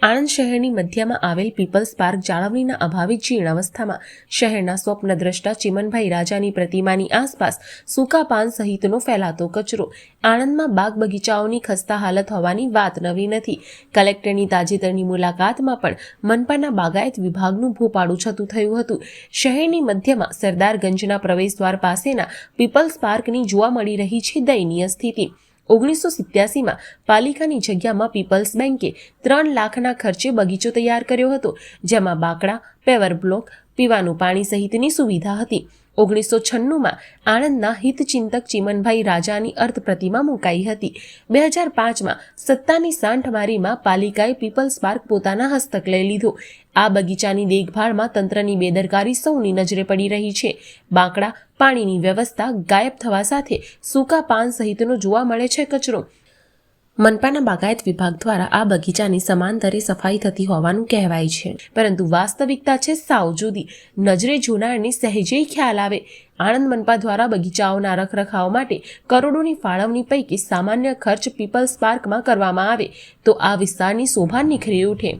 આણંદ શહેરની મધ્યમાં આવેલ પીપલ્સ પાર્ક જાળવણીના અભાવે જીર્ણ અવસ્થામાં શહેરના સ્વપ્નદ્રષ્ટા ચીમનભાઈ રાજાની પ્રતિમાની આસપાસ સૂકા પાન સહિતનો ફેલાતો કચરો, આણંદમાં બાગ બગીચાઓની ખસ્તા હાલત હોવાની વાત નવી નથી. કલેક્ટરની તાજેતરની મુલાકાતમાં પણ મનપાના બાગાયત વિભાગનું ભોપાળું છતું થયું હતું. શહેરની મધ્યમાં સરદારગંજના પ્રવેશદ્વાર પાસેના પીપલ્સ પાર્કની જોવા મળી રહી છે દયનીય સ્થિતિ. 1987માં પાલિકાની જગ્યામાં પીપલ્સ બેન્કે 3 લાખના ખર્ચે બગીચો તૈયાર કર્યો હતો, જેમાં બાકડા, પેવર બ્લોક, પીવાનું પાણી સહિતની સુવિધા હતી. 1996માં આણંદના હિતચિંતક ચીમનભાઈ રાજાની અર્થ પ્રતિમા મુકાઈ હતી. 2005માં સત્તાની સાંઠમારીમાં પાલિકાએ પીપલ્સ પાર્ક પોતાના હસ્તક લઈ લીધો. આ બગીચાની દેખભાળમાં તંત્રની બેદરકારી સૌની નજરે પડી રહી છે. બાંકડા, પાણીની વ્યવસ્થા ગાયબ થવા સાથે સૂકા પાન સહિતનો જોવા મળે છે કચરો. મનપાના બાગાયત વિભાગ દ્વારા આ બગીચાની સમાંતરે સફાઈ થતી હોવાનું કહેવાય છે, પરંતુ વાસ્તવિકતા છે સાવ જુદી. નજરે જોનારને સહેજેય ખ્યાલ આવે. આણંદ મનપા દ્વારા બગીચાઓના રખરખાવ માટે કરોડોની ફાળવણી પૈકી સામાન્ય ખર્ચ પીપલ્સ પાર્કમાં કરવામાં આવે તો આ વિસ્તારની શોભા નિખરી ઉઠે.